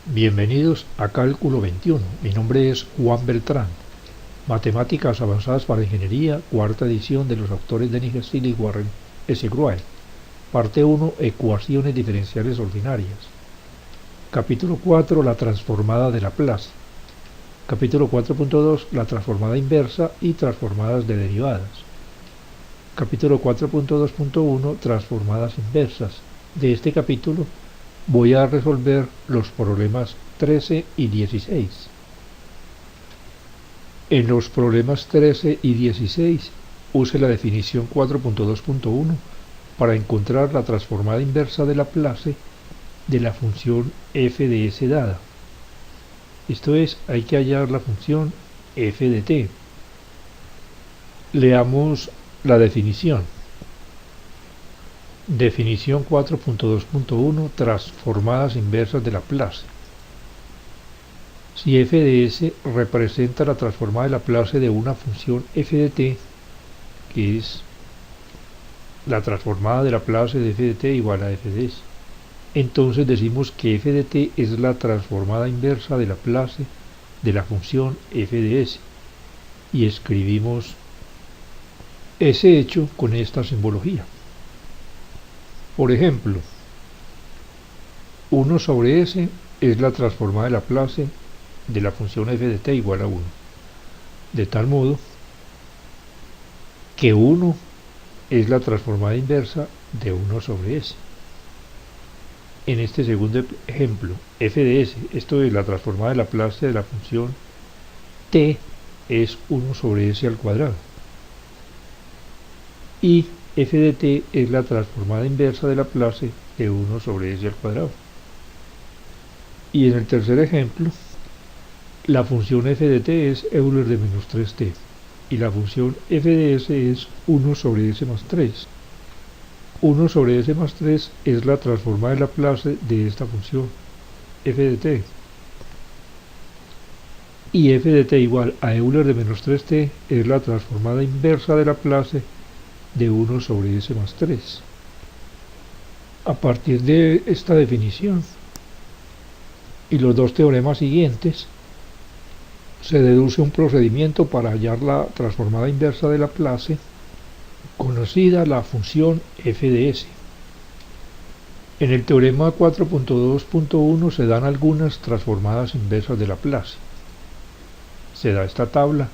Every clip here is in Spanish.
Bienvenidos a Cálculo 21. Mi nombre es Juan Beltrán. Matemáticas avanzadas para ingeniería, cuarta edición de los autores Denis Steele y Warren S. Gruel. Parte 1. Ecuaciones diferenciales ordinarias. Capítulo 4. La transformada de Laplace. Capítulo 4.2. La transformada inversa y transformadas de derivadas. Capítulo 4.2.1. Transformadas inversas. De este capítulo voy a resolver los problemas 13 y 16. En los problemas 13 y 16 use la definición 4.2.1 para encontrar la transformada inversa de Laplace de la función f de s dada. Esto es, hay que hallar la función f de t. Leamos la definición. Definición 4.2.1 Transformadas inversas de Laplace. Si f de s representa la transformada de Laplace de una función f de t, que es la transformada de Laplace de f de t igual a f de s, entonces decimos que f de t es la transformada inversa de Laplace de la función f de s, y escribimos ese hecho con esta simbología. Por ejemplo, 1 sobre s es la transformada de Laplace de la función f de t igual a 1, de tal modo que 1 es la transformada inversa de 1 sobre s. En este segundo ejemplo, f de s, esto es la transformada de Laplace de la función t, es 1 sobre s al cuadrado. Y f de t es la transformada inversa de Laplace de 1 sobre s al cuadrado. Y en el tercer ejemplo, la función f de t es Euler de menos 3t, y la función f de s es 1 sobre s más 3. 1 sobre s más 3 es la transformada de Laplace de esta función f de t. Y f de t igual a Euler de menos 3t es la transformada inversa de Laplace de 1 sobre s más 3. A partir de esta definición y los dos teoremas siguientes, se deduce un procedimiento para hallar la transformada inversa de Laplace, conocida la función f de s. En el teorema 4.2.1 se dan algunas transformadas inversas de Laplace. Se da esta tabla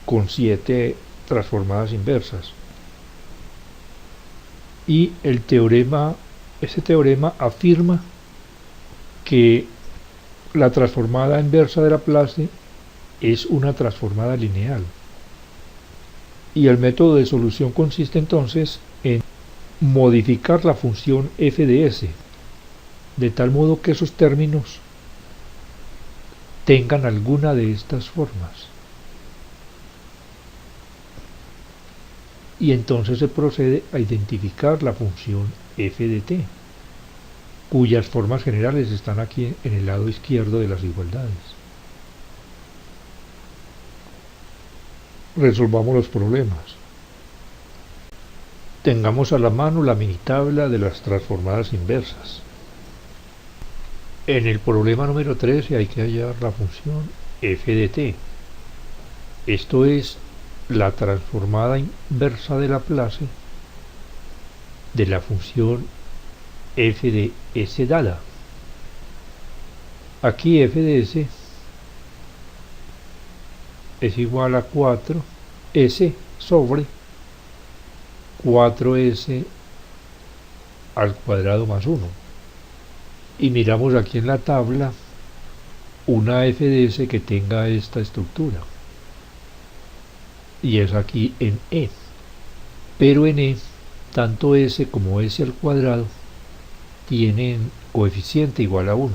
con 7 transformadas inversas. Y ese teorema afirma que la transformada inversa de Laplace es una transformada lineal. Y el método de solución consiste entonces en modificar la función f de s, de tal modo que esos términos tengan alguna de estas formas. Y entonces se procede a identificar la función f de t, cuyas formas generales están aquí en el lado izquierdo de las igualdades. Resolvamos los problemas. Tengamos a la mano la mini tabla de las transformadas inversas. En el problema número 13 hay que hallar la función f de t. Esto es la transformada inversa de Laplace de la función f de s dada. Aquí f de s es igual a 4s sobre 4s al cuadrado más 1. Y miramos aquí en la tabla una f de s que tenga esta estructura. Y es aquí en E. Pero en E, tanto S como S al cuadrado tienen coeficiente igual a 1.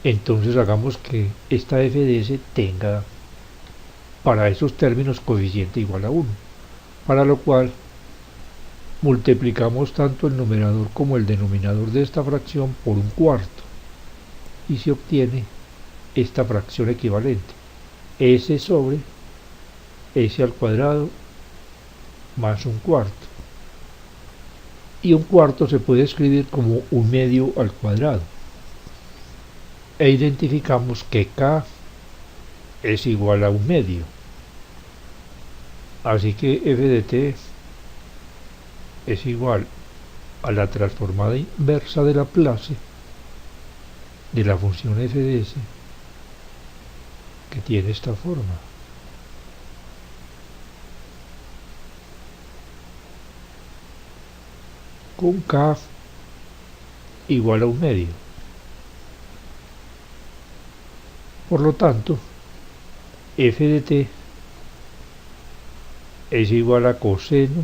Entonces hagamos que esta f de s tenga para esos términos coeficiente igual a 1. Para lo cual multiplicamos tanto el numerador como el denominador de esta fracción por un cuarto. Y se obtiene esta fracción equivalente. S sobre s al cuadrado más un cuarto. Y un cuarto se puede escribir como un medio al cuadrado. e identificamos que K es igual a un medio. Así que f de t es igual a la transformada inversa de Laplace de la función f de s, que tiene esta forma. Con K igual a un medio. Por lo tanto, f de t es igual a coseno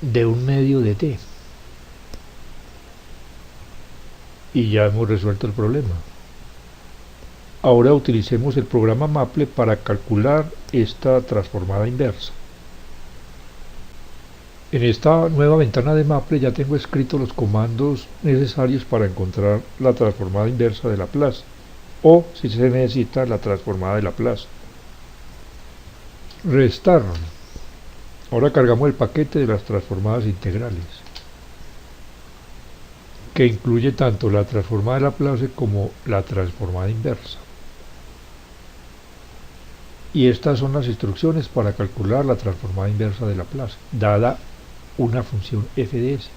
de un medio de t. Y ya hemos resuelto el problema. Ahora utilicemos el programa Maple para calcular esta transformada inversa. En esta nueva ventana de Maple ya tengo escritos los comandos necesarios para encontrar la transformada inversa de Laplace, o si se necesita la transformada de Laplace. Restar. Ahora cargamos el paquete de las transformadas integrales, que incluye tanto la transformada de Laplace como la transformada inversa. Y estas son las instrucciones para calcular la transformada inversa de Laplace, dada una función f de s.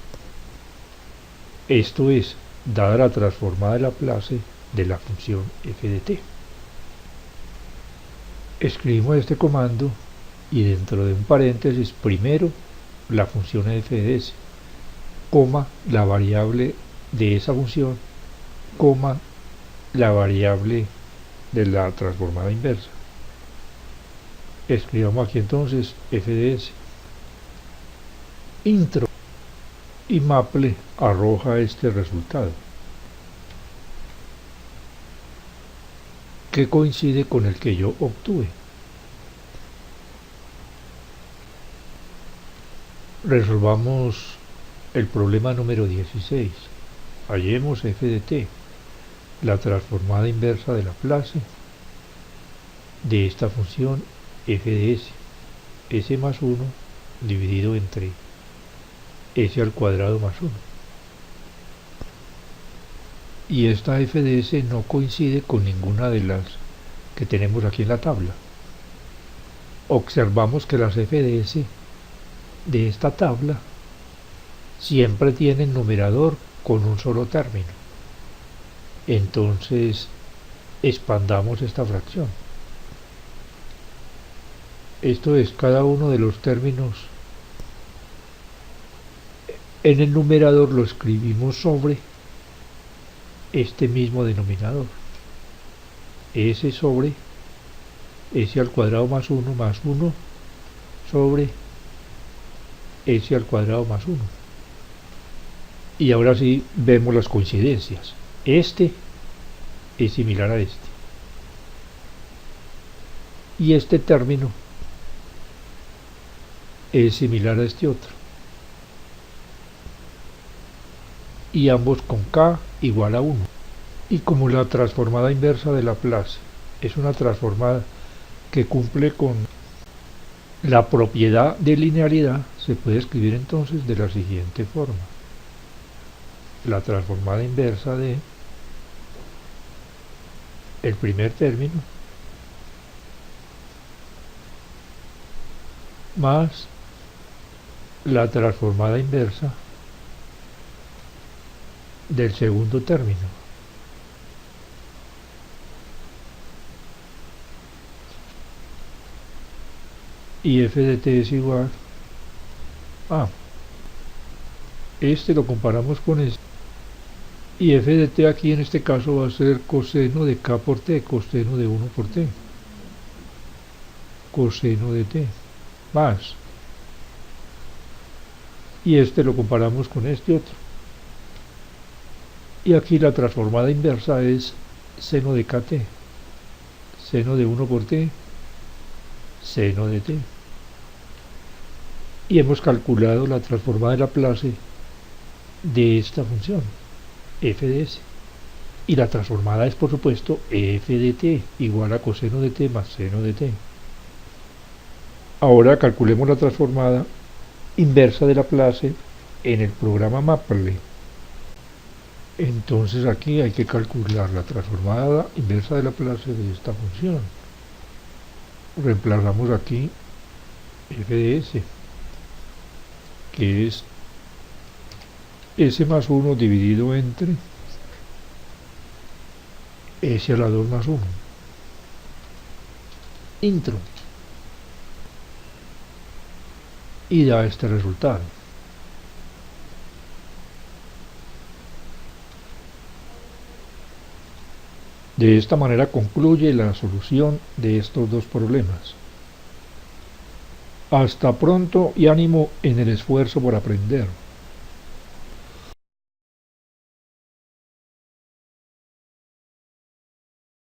Esto es, dada la transformada de Laplace de la función f de t. Escribimos este comando y dentro de un paréntesis primero la función f de s, coma la variable de esa función, coma la variable de la transformada inversa. Escribamos aquí entonces f de s. Intro, y Maple arroja este resultado, que coincide con el que yo obtuve. Resolvamos el problema número 16. Hallemos f de t, la transformada inversa de Laplace de esta función f de s, s más 1 dividido entre s al cuadrado más 1. Y esta f de s no coincide con ninguna de las que tenemos aquí en la tabla. Observamos que las f de s de esta tabla siempre tienen numerador con un solo término. Entonces expandamos esta fracción. Esto es, cada uno de los términos en el numerador lo escribimos sobre este mismo denominador, s sobre s al cuadrado más 1 sobre s al cuadrado más 1. Y ahora sí vemos las coincidencias. Este es similar a este, y este término es similar a este otro, y ambos con k igual a 1. Y como la transformada inversa de Laplace es una transformada que cumple con la propiedad de linealidad, se puede escribir entonces de la siguiente forma: la transformada inversa de el primer término más la transformada inversa del segundo término. Y f de t es igual a, este lo comparamos con este, y f de t aquí en este caso va a ser coseno de k por t, coseno de 1 por t, coseno de t, más, y este lo comparamos con este otro, y aquí la transformada inversa es seno de kt, seno de 1 por t, seno de t. Y hemos calculado la transformada de Laplace de esta función, f de s. Y la transformada es, por supuesto, f de t igual a coseno de t más seno de t. Ahora calculemos la transformada inversa de Laplace en el programa Maple. Entonces aquí hay que calcular la transformada inversa de Laplace de esta función. Reemplazamos aquí f de s, que es s más 1 dividido entre s a la 2 más 1. Intro. Y da este resultado. De esta manera concluye la solución de estos dos problemas. Hasta pronto y ánimo en el esfuerzo por aprender.